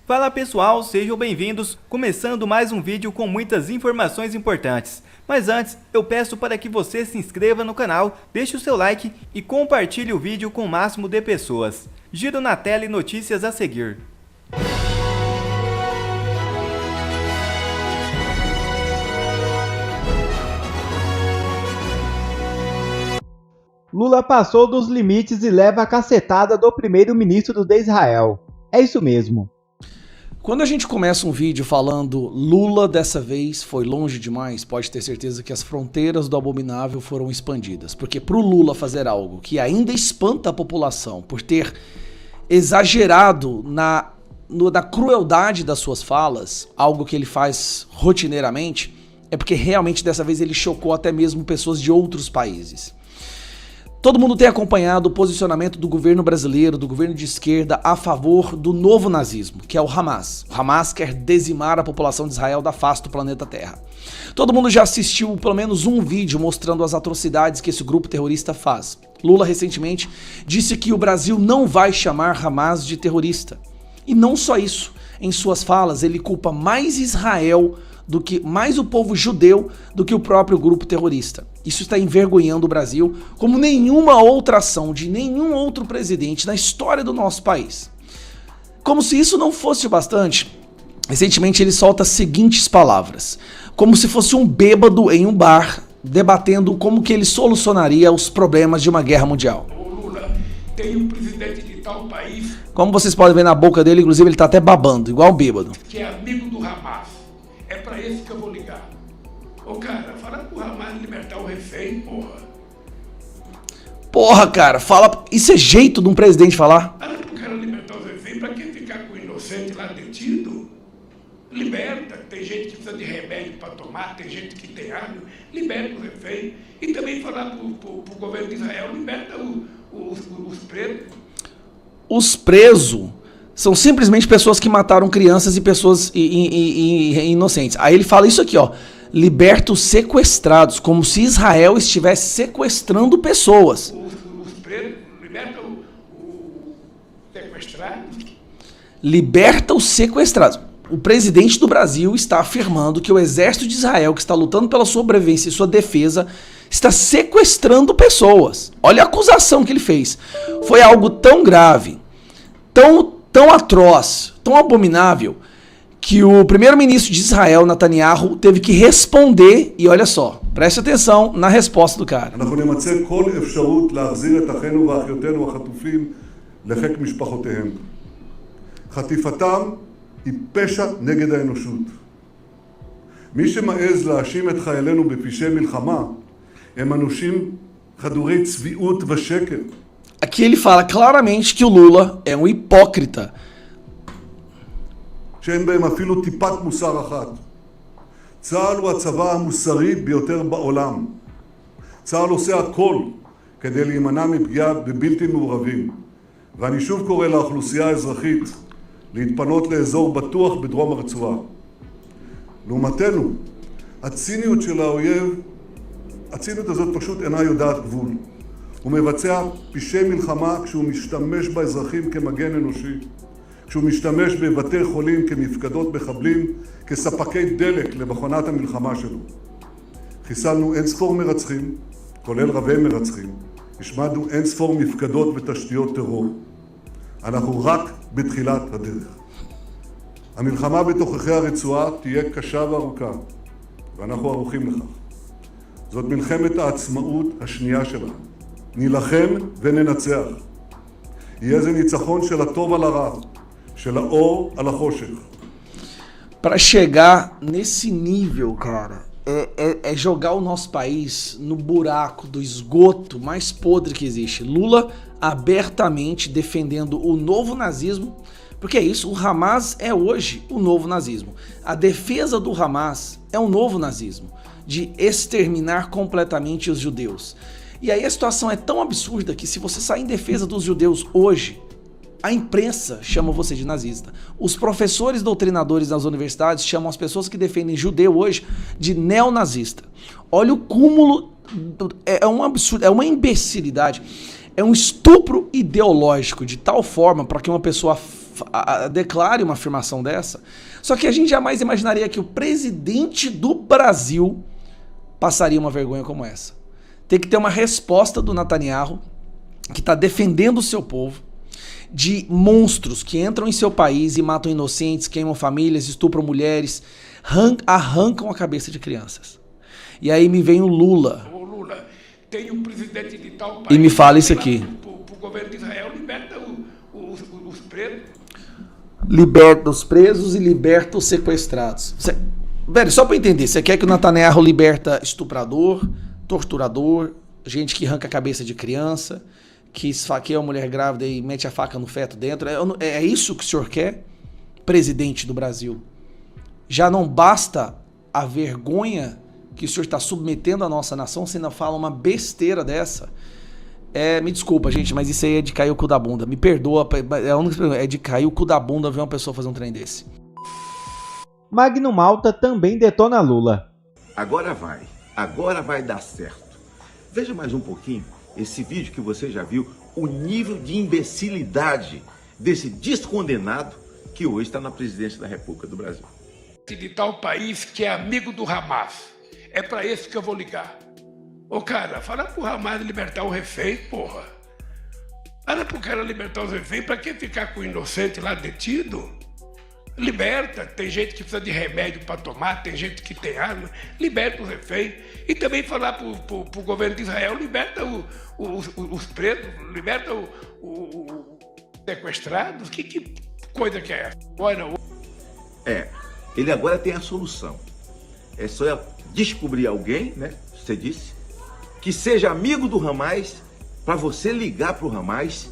Fala pessoal, sejam bem-vindos, começando mais um vídeo com muitas informações importantes. Mas antes, eu peço para que você se inscreva no canal, deixe o seu like e compartilhe o vídeo com o máximo de pessoas. Giro na tela e notícias a seguir. Lula passou dos limites e leva a cacetada do primeiro-ministro de Israel. É isso mesmo. Quando a gente começa um vídeo falando Lula dessa vez foi longe demais, pode ter certeza que as fronteiras do abominável foram expandidas. Porque para o Lula fazer algo que ainda espanta a população por ter exagerado na crueldade das suas falas, algo que ele faz rotineiramente, é porque realmente dessa vez ele chocou até mesmo pessoas de outros países. Todo mundo tem acompanhado o posicionamento do governo brasileiro, do governo de esquerda, a favor do novo nazismo, que é o Hamas. O Hamas quer dizimar a população de Israel da face do planeta Terra. Todo mundo já assistiu pelo menos um vídeo mostrando as atrocidades que esse grupo terrorista faz. Lula recentemente disse que o Brasil não vai chamar Hamas de terrorista. E não só isso, em suas falas ele culpa mais Israel mais o povo judeu do que o próprio grupo terrorista. Isso está envergonhando o Brasil como nenhuma outra ação de nenhum outro presidente na história do nosso país. Como se isso não fosse o bastante, recentemente ele solta as seguintes palavras, como se fosse um bêbado em um bar, debatendo como que ele solucionaria os problemas de uma guerra mundial. O Lula tem um presidente de tal país... Como vocês podem ver na boca dele, inclusive ele está até babando, igual um bêbado. ...que é amigo do Hamas. É pra esse que eu vou ligar. Ô cara, fala pro Hamas libertar o refém, porra. Porra, cara, fala... Isso é jeito de um presidente falar? Fala pro cara libertar o refém, pra que ficar com o inocente lá detido? Liberta, tem gente que precisa de remédio pra tomar, tem gente que tem arma, liberta o refém. E também falar pro governo de Israel, liberta os presos. Os presos são simplesmente pessoas que mataram crianças e pessoas inocentes. Aí ele fala isso aqui, ó. Liberta os sequestrados, como se Israel estivesse sequestrando pessoas. Os presos, liberta o sequestrado. Liberta os sequestrados. O presidente do Brasil está afirmando que o exército de Israel, que está lutando pela sobrevivência e sua defesa, está sequestrando pessoas. Olha a acusação que ele fez. Foi algo tão grave, tão atroz, tão abominável, que o primeiro-ministro de Israel, Netanyahu, teve que responder, e olha só, preste atenção na resposta do cara. מי שמעז להאשים את חיילינו בפשעי מלחמה הם אנושים חדורי צביעות ושקר. Aqui ele fala claramente que o Lula é um hipócrita. שאין בהם אפילו טיפת מוסר אחת. צה"ל הוא הצבא המוסרי ביותר בעולם. צה"ל עושה הכל כדי להימנע מפגיעה בבלתי מעורבים. ואני שוב קורא לאוכלוסייה האזרחית להתפנות לאזור בטוח בדרום הרצועה. לעומתנו, הציניות של האויב, הציניות הזאת פשוט אינה יודעת גבול. הוא מבצע פשעי מלחמה כשהוא משתמש באזרחים כמגן אנושי, כשהוא משתמש בבתי חולים כמפקדות מחבלים, כספקי דלק למכונת המלחמה שלו. חיסלנו אין ספור מרצחים, כולל רבי מרצחים, השמדנו אין ספור מפקדות ותשתיות טרור. אנחנו רק בתחילת הדרך. המלחמה בתוככי הרצועה תהיה קשה וארוכה, ואנחנו ערוכים לכך. זאת מלחמת העצמאות השנייה שלנו. נילחם וננצח. יהיה זה ניצחון של הטוב על הרע, של האור על החושך. Para chegar nesse nível, cara, é jogar o nosso país no buraco do esgoto mais podre que existe. Lula abertamente defendendo o novo nazismo, porque é isso, o Hamas é hoje o novo nazismo. A defesa do Hamas é um novo nazismo, de exterminar completamente os judeus. E aí a situação é tão absurda que se você sair em defesa dos judeus hoje, a imprensa chama você de nazista. Os professores doutrinadores das universidades chamam as pessoas que defendem judeu hoje de neonazista. Olha o cúmulo, é um absurdo, é uma imbecilidade. É um estupro ideológico de tal forma para que uma pessoa declare uma afirmação dessa. Só que a gente jamais imaginaria que o presidente do Brasil passaria uma vergonha como essa. Tem que ter uma resposta do Netanyahu, que está defendendo o seu povo, de monstros que entram em seu país e matam inocentes, queimam famílias, estupram mulheres, arrancam a cabeça de crianças. E aí me vem o Lula. Ô Lula, tem um presidente de tal país... E me fala isso aqui. Pro governo de Israel, liberta os presos. Liberta os presos e liberta os sequestrados. Velho, só pra entender, você quer que o Netanyahu liberta estuprador, torturador, gente que arranca a cabeça de criança, que esfaqueia uma mulher grávida e mete a faca no feto dentro? É isso que o senhor quer, presidente do Brasil? Já não basta a vergonha que o senhor está submetendo a nossa nação, você ainda fala uma besteira dessa? Me desculpa, gente, mas isso aí é de cair o cu da bunda. Me perdoa, é de cair o cu da bunda ver uma pessoa fazer um trem desse. Magno Malta também detona Lula. Agora vai dar certo. Veja mais um pouquinho esse vídeo que você já viu, o nível de imbecilidade desse descondenado que hoje está na presidência da República do Brasil. De tal país que é amigo do Hamas. É para esse que eu vou ligar. Ô cara, fala pro Hamas libertar o refém, porra. Fala pro cara libertar os reféns, pra que ficar com o inocente lá detido? Liberta, tem gente que precisa de remédio para tomar, tem gente que tem arma, liberta os reféns. E também falar pro governo de Israel, liberta os presos, liberta os sequestrados. Que coisa que é essa? Olha, ele agora tem a solução. É só descobrir alguém, né, você disse, que seja amigo do Hamas, para você ligar pro Hamas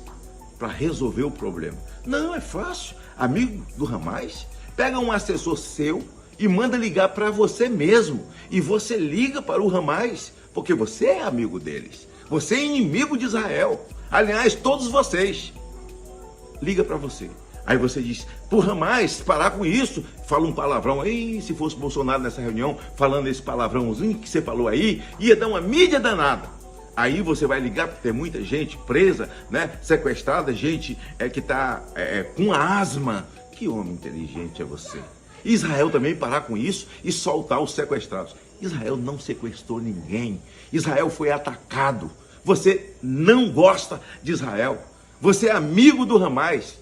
para resolver o problema. Não, é fácil. Amigo do Hamas, pega um assessor seu e manda ligar para você mesmo. E você liga para o Hamas, porque você é amigo deles. Você é inimigo de Israel. Aliás, todos vocês. Liga para você. Aí você diz, por Hamas, parar com isso. Fala um palavrão aí, se fosse Bolsonaro nessa reunião, falando esse palavrãozinho que você falou aí, ia dar uma mídia danada. Aí você vai ligar, porque tem muita gente presa, né, sequestrada, gente que está com asma. Que homem inteligente é você? Israel também parar com isso e soltar os sequestrados. Israel não sequestrou ninguém. Israel foi atacado. Você não gosta de Israel. Você é amigo do Hamas.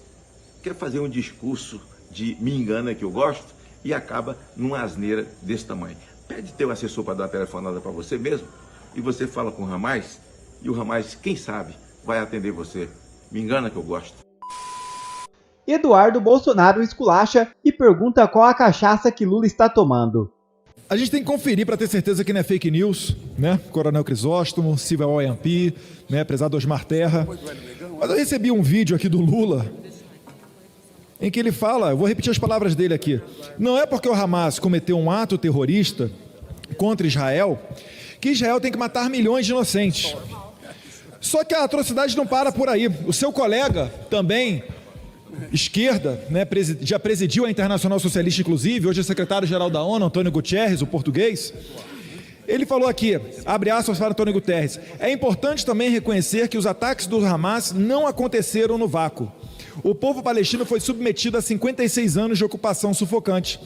Quer fazer um discurso de me engana que eu gosto e acaba numa asneira desse tamanho. Pede teu assessor para dar uma telefonada para você mesmo. E você fala com o Hamas, e o Hamas, quem sabe, vai atender você. Me engana que eu gosto. Eduardo Bolsonaro esculacha e pergunta qual a cachaça que Lula está tomando. A gente tem que conferir para ter certeza que não é fake news, né? Coronel Crisóstomo, Civil OMP, né? Prezado Osmar Terra. Mas eu recebi um vídeo aqui do Lula em que ele fala, eu vou repetir as palavras dele aqui, não é porque o Hamas cometeu um ato terrorista contra Israel que Israel tem que matar milhões de inocentes. Só que a atrocidade não para por aí. O seu colega, também, esquerda, né, já presidiu a Internacional Socialista, inclusive, hoje é secretário-geral da ONU, Antônio Guterres, o português, ele falou aqui, abre aspas para Antônio Guterres, é importante também reconhecer que os ataques do Hamas não aconteceram no vácuo. O povo palestino foi submetido a 56 anos de ocupação sufocante.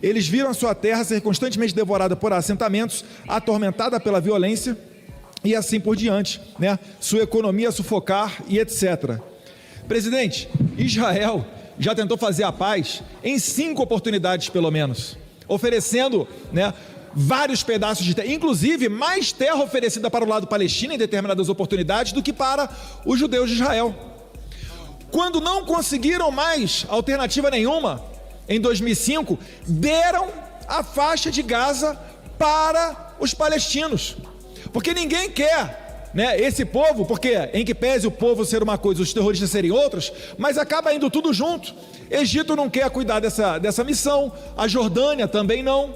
Eles viram a sua terra ser constantemente devorada por assentamentos, atormentada pela violência e assim por diante, né? Sua economia sufocar e etc. Presidente, Israel já tentou fazer a paz em 5 oportunidades pelo menos, oferecendo, né, vários pedaços de terra, inclusive mais terra oferecida para o lado palestino em determinadas oportunidades do que para os judeus de Israel. Quando não conseguiram mais alternativa nenhuma, em 2005, deram a faixa de Gaza para os palestinos. Porque ninguém quer, né, esse povo, porque em que pese o povo ser uma coisa, os terroristas serem outras, mas acaba indo tudo junto. Egito não quer cuidar dessa missão, a Jordânia também não.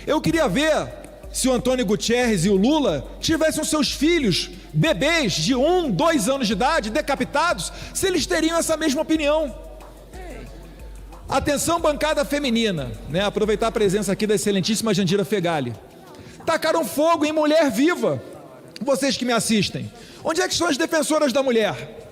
Eu queria ver se o Antônio Guterres e o Lula tivessem os seus filhos, bebês de 1, 2 anos de idade, decapitados, se eles teriam essa mesma opinião. Atenção, bancada feminina, né? Aproveitar a presença aqui da excelentíssima Jandira Fegali. Tacaram fogo em mulher viva. Vocês que me assistem, onde é que estão as defensoras da mulher?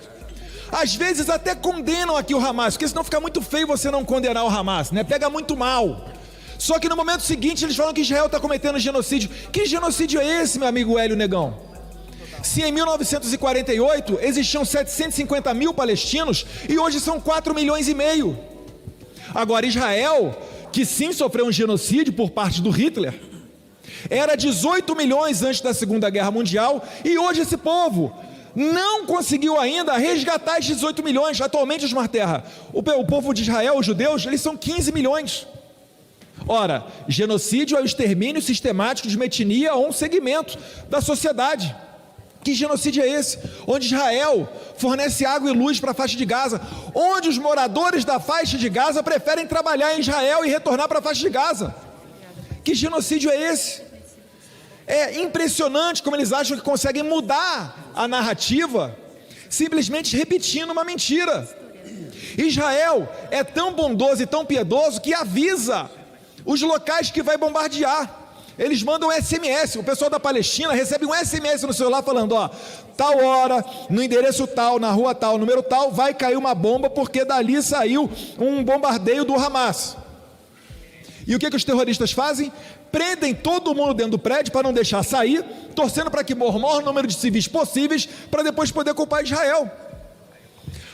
Às vezes até condenam aqui o Hamas, porque senão fica muito feio você não condenar o Hamas, né? Pega muito mal. Só que no momento seguinte eles falam que Israel está cometendo genocídio. Que genocídio é esse, meu amigo Hélio Negão? Se em 1948 existiam 750 mil palestinos e hoje são 4 milhões e meio. Agora Israel, que sim sofreu um genocídio por parte do Hitler, era 18 milhões antes da Segunda Guerra Mundial e hoje esse povo não conseguiu ainda resgatar esses 18 milhões. Atualmente, Osmar Terra, o povo de Israel, os judeus, eles são 15 milhões. Ora, genocídio é o extermínio sistemático de uma etnia ou um segmento da sociedade. Que genocídio é esse? Onde Israel fornece água e luz para a faixa de Gaza, onde os moradores da faixa de Gaza preferem trabalhar em Israel e retornar para a faixa de Gaza. Que genocídio é esse? É impressionante como eles acham que conseguem mudar a narrativa simplesmente repetindo uma mentira. Israel é tão bondoso e tão piedoso que avisa os locais que vai bombardear. Eles mandam SMS, o pessoal da Palestina recebe um SMS no celular falando, ó, tal hora, no endereço tal, na rua tal, número tal, vai cair uma bomba porque dali saiu um bombardeio do Hamas. E o que os terroristas fazem? Prendem todo mundo dentro do prédio para não deixar sair, torcendo para que morra o maior número de civis possíveis, para depois poder culpar Israel.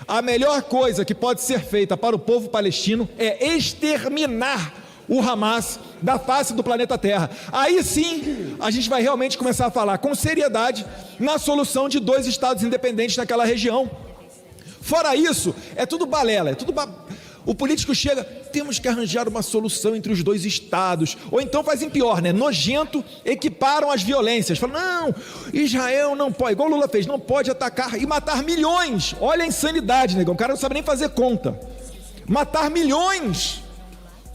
A melhor coisa que pode ser feita para o povo palestino é exterminar o Hamas da face do planeta Terra. Aí sim, a gente vai realmente começar a falar com seriedade na solução de 2 estados independentes naquela região. Fora isso, é tudo balela, é tudo O político chega, temos que arranjar uma solução entre os 2 estados, ou então fazem pior, né? Nojento, equiparam as violências, falam, não, Israel não pode, igual o Lula fez, não pode atacar e matar milhões. Olha a insanidade, negão, o cara não sabe nem fazer conta. Matar milhões.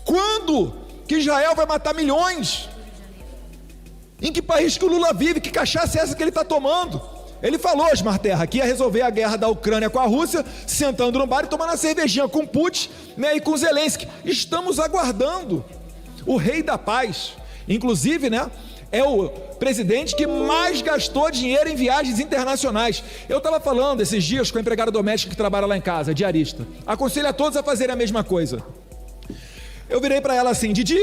Quando que Israel vai matar milhões? Em que país que o Lula vive? Que cachaça é essa que ele está tomando? Ele falou, Osmar Terra, que ia resolver a guerra da Ucrânia com a Rússia, sentando no bar e tomando uma cervejinha com Putin, né, e com Zelensky. Estamos aguardando o rei da paz. Inclusive, né, é o presidente que mais gastou dinheiro em viagens internacionais. Eu estava falando esses dias com a empregada doméstica que trabalha lá em casa, diarista. Aconselho a todos a fazerem a mesma coisa. Eu virei para ela assim, Didi,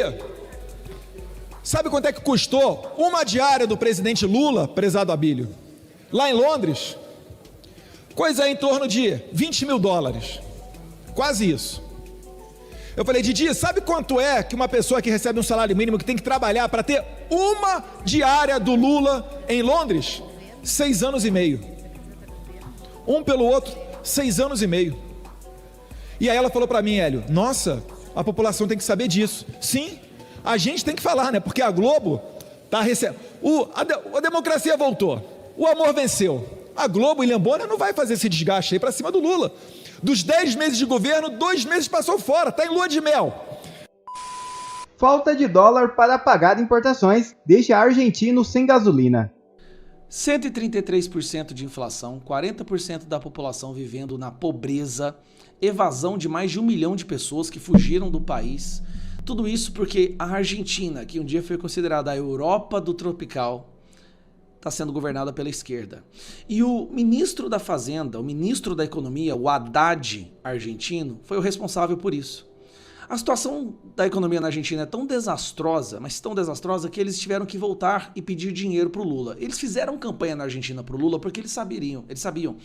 sabe quanto é que custou uma diária do presidente Lula, prezado Abílio? Lá em Londres, coisa em torno de 20 mil dólares, quase isso. Eu falei, Didi, sabe quanto é que uma pessoa que recebe um salário mínimo que tem que trabalhar para ter uma diária do Lula em Londres? 6 anos e meio. Um pelo outro, 6 anos e meio. E aí ela falou para mim, Hélio, nossa, a população tem que saber disso. Sim, a gente tem que falar, né? Porque a Globo está recebendo. A democracia voltou. O amor venceu. A Globo, William Bonner, não vai fazer esse desgaste aí para cima do Lula. Dos 10 meses de governo, 2 meses passou fora, está em lua de mel. Falta de dólar para pagar importações deixa argentino sem gasolina. 133% de inflação, 40% da população vivendo na pobreza, evasão de mais de 1 milhão de pessoas que fugiram do país. Tudo isso porque a Argentina, que um dia foi considerada a Europa do tropical, está sendo governada pela esquerda. E o ministro da Fazenda, o ministro da Economia, o Haddad argentino, foi o responsável por isso. A situação da economia na Argentina é tão desastrosa, mas tão desastrosa que eles tiveram que voltar e pedir dinheiro para o Lula. Eles fizeram campanha na Argentina para o Lula porque eles sabiam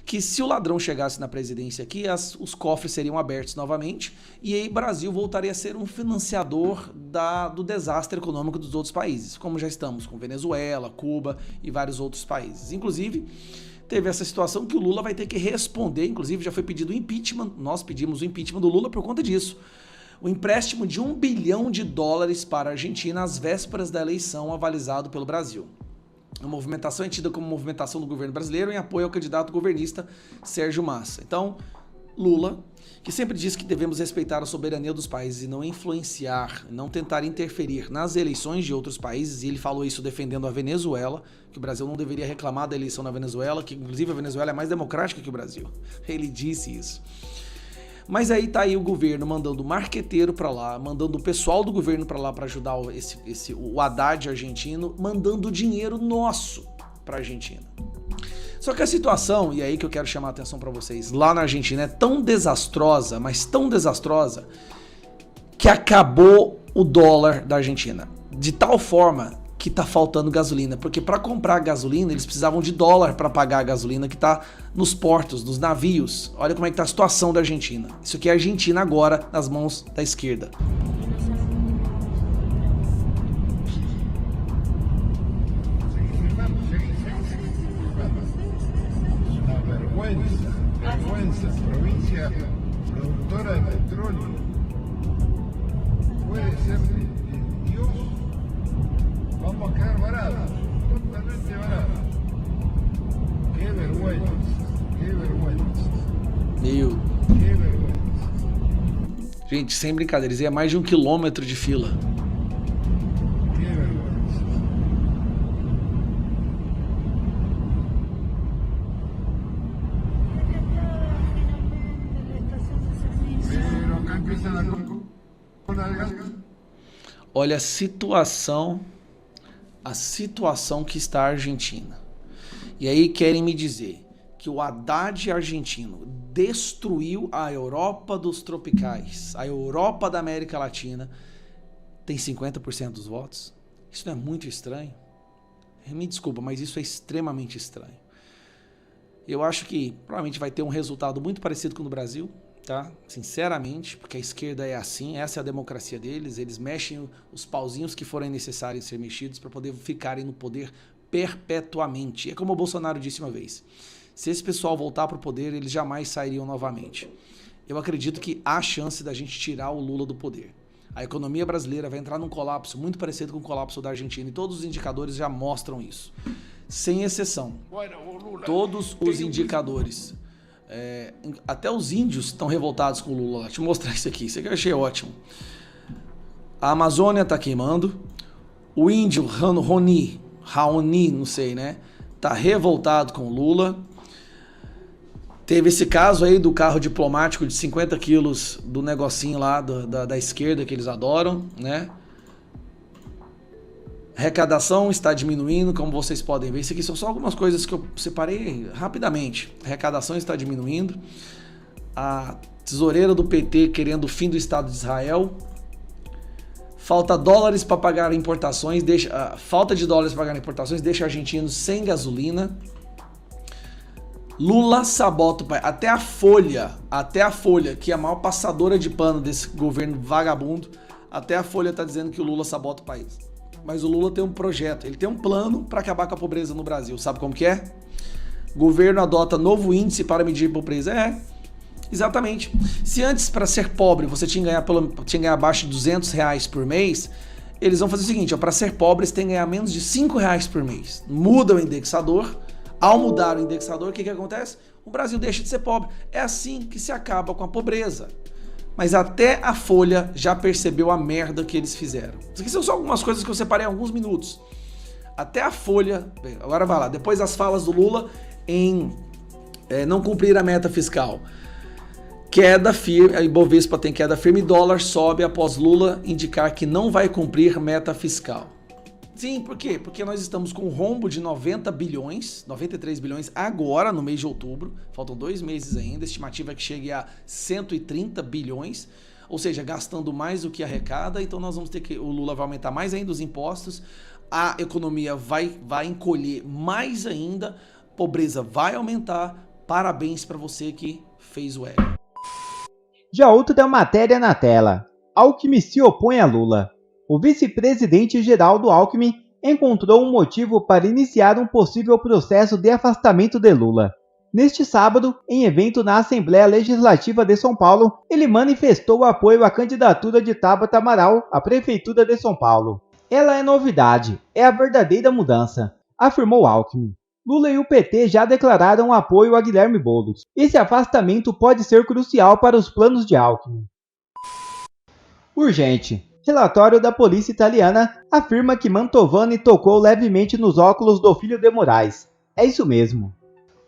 que se o ladrão chegasse na presidência aqui, os cofres seriam abertos novamente e aí o Brasil voltaria a ser um financiador do desastre econômico dos outros países, como já estamos com Venezuela, Cuba e vários outros países. Inclusive, teve essa situação que o Lula vai ter que responder, inclusive já foi pedido o impeachment, nós pedimos o impeachment do Lula por conta disso. O empréstimo de $1 bilhão para a Argentina às vésperas da eleição avalizado pelo Brasil. A movimentação é tida como movimentação do governo brasileiro em apoio ao candidato governista Sérgio Massa. Então, Lula, que sempre diz que devemos respeitar a soberania dos países e não influenciar, não tentar interferir nas eleições de outros países, e ele falou isso defendendo a Venezuela, que o Brasil não deveria reclamar da eleição na Venezuela, que inclusive a Venezuela é mais democrática que o Brasil. Ele disse isso. Mas aí tá aí o governo mandando marqueteiro para lá, mandando o pessoal do governo para lá para ajudar o Haddad argentino, mandando dinheiro nosso para a Argentina. Só que a situação, e aí que eu quero chamar a atenção para vocês, lá na Argentina é tão desastrosa, mas tão desastrosa, que acabou o dólar da Argentina. De tal forma que tá faltando gasolina, porque para comprar gasolina eles precisavam de dólar para pagar a gasolina que tá nos portos, nos navios. Olha como é que tá a situação da Argentina. Isso aqui é a Argentina agora nas mãos da esquerda. Vergüenza, provincia productora de petróleo. Puede ser Dios. Vamos a quedar varados, totalmente varados. Qué vergüenza, qué vergüenza. Que vergüenza. Gente, sem brincadeira, é mais de 1 quilômetro de fila. Que vergüenza. Pero acá empiezan a Olha a situação que está a Argentina. E aí querem me dizer que o Haddad argentino destruiu a Europa dos tropicais, a Europa da América Latina, tem 50% dos votos? Isso não é muito estranho? Me desculpa, mas isso é extremamente estranho. Eu acho que provavelmente vai ter um resultado muito parecido com o do Brasil, tá? Sinceramente, porque a esquerda é assim, essa é a democracia deles, eles mexem os pauzinhos que forem necessários ser mexidos para poder ficarem no poder perpetuamente. É como o Bolsonaro disse uma vez, se esse pessoal voltar para o poder, eles jamais sairiam novamente. Eu acredito que há chance da gente tirar o Lula do poder. A economia brasileira vai entrar num colapso muito parecido com o colapso da Argentina, e todos os indicadores já mostram isso. Sem exceção. Todos os indicadores. Até os índios estão revoltados com o Lula. Deixa eu mostrar isso aqui eu achei ótimo. A Amazônia está queimando. O índio Raoni, não sei, né? Tá revoltado com o Lula. Teve esse caso aí do carro diplomático de 50 quilos do negocinho lá da esquerda que eles adoram, né? Arrecadação está diminuindo, como vocês podem ver. Isso aqui são só algumas coisas que eu separei rapidamente. Arrecadação está diminuindo. A tesoureira do PT querendo o fim do Estado de Israel. Falta dólares para pagar importações. Falta de dólares para pagar importações deixa argentinos sem gasolina. Lula sabota o país. Até a Folha, que é a maior passadora de pano desse governo vagabundo, até a Folha está dizendo que o Lula sabota o país. Mas o Lula tem um projeto, ele tem um plano para acabar com a pobreza no Brasil. Sabe como que é? O governo adota novo índice para medir a pobreza. Exatamente. Se antes, para ser pobre, você tinha que ganhar abaixo de R$200 por mês, eles vão fazer o seguinte, para ser pobre, você tem que ganhar menos de R$5 por mês. Muda o indexador. Ao mudar o indexador, o que acontece? O Brasil deixa de ser pobre. É assim que se acaba com a pobreza. Mas até a Folha já percebeu a merda que eles fizeram. Isso aqui são só algumas coisas que eu separei em alguns minutos. Até a Folha... Agora vai lá. Depois das falas do Lula em não cumprir a meta fiscal. Queda firme, a Ibovespa tem queda firme, dólar sobe após Lula indicar que não vai cumprir meta fiscal. Sim, por quê? Porque nós estamos com um rombo de 93 bilhões agora no mês de outubro, faltam 2 meses ainda, a estimativa é que chegue a 130 bilhões, ou seja, gastando mais do que arrecada, então nós vamos ter que, o Lula vai aumentar mais ainda os impostos, a economia vai encolher mais ainda, pobreza vai aumentar, parabéns para você que fez o L. Já outra matéria na tela, Alckmin se opõe a Lula. O vice-presidente Geraldo Alckmin encontrou um motivo para iniciar um possível processo de afastamento de Lula. Neste sábado, em evento na Assembleia Legislativa de São Paulo, ele manifestou apoio à candidatura de Tabata Amaral à Prefeitura de São Paulo. Ela é novidade, é a verdadeira mudança, afirmou Alckmin. Lula e o PT já declararam apoio a Guilherme Boulos. Esse afastamento pode ser crucial para os planos de Alckmin. Urgente. Relatório da polícia italiana afirma que Mantovani tocou levemente nos óculos do filho de Moraes. É isso mesmo.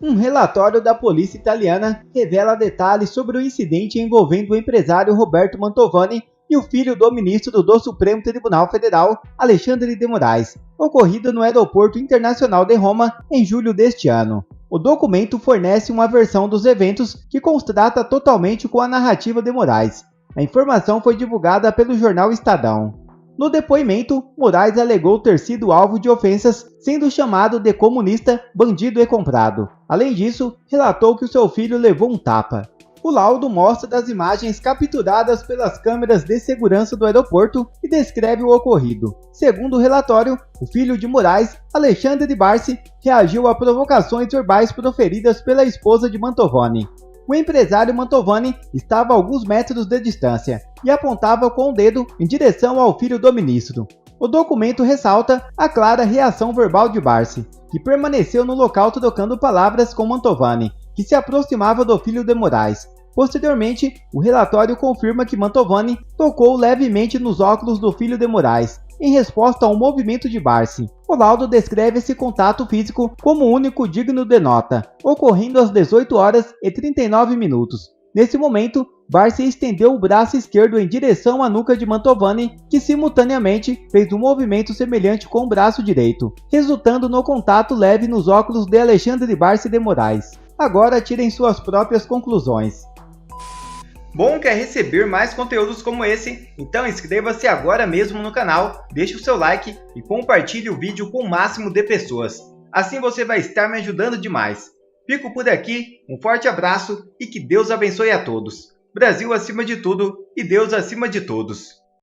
Um relatório da polícia italiana revela detalhes sobre o incidente envolvendo o empresário Roberto Mantovani e o filho do ministro do Supremo Tribunal Federal, Alexandre de Moraes, ocorrido no Aeroporto Internacional de Roma em julho deste ano. O documento fornece uma versão dos eventos que contrasta totalmente com a narrativa de Moraes. A informação foi divulgada pelo jornal Estadão. No depoimento, Moraes alegou ter sido alvo de ofensas, sendo chamado de comunista, bandido e comprado. Além disso, relatou que o seu filho levou um tapa. O laudo mostra as imagens capturadas pelas câmeras de segurança do aeroporto e descreve o ocorrido. Segundo o relatório, o filho de Moraes, Alexandre de Barsi, reagiu a provocações verbais proferidas pela esposa de Mantovani. O empresário Mantovani estava a alguns metros de distância e apontava com o dedo em direção ao filho do ministro. O documento ressalta a clara reação verbal de Barsi, que permaneceu no local trocando palavras com Mantovani, que se aproximava do filho de Moraes. Posteriormente, o relatório confirma que Mantovani tocou levemente nos óculos do filho de Moraes, em resposta a um movimento de Barsi. O laudo descreve esse contato físico como único digno de nota, ocorrendo às 18 horas e 39 minutos. Nesse momento, Barsi estendeu o braço esquerdo em direção à nuca de Mantovani, que simultaneamente fez um movimento semelhante com o braço direito, resultando no contato leve nos óculos de Alexandre Barsi de Moraes. Agora tirem suas próprias conclusões. Bom, quer receber mais conteúdos como esse? Então inscreva-se agora mesmo no canal, deixe o seu like e compartilhe o vídeo com o máximo de pessoas. Assim você vai estar me ajudando demais. Fico por aqui, um forte abraço e que Deus abençoe a todos. Brasil acima de tudo e Deus acima de todos.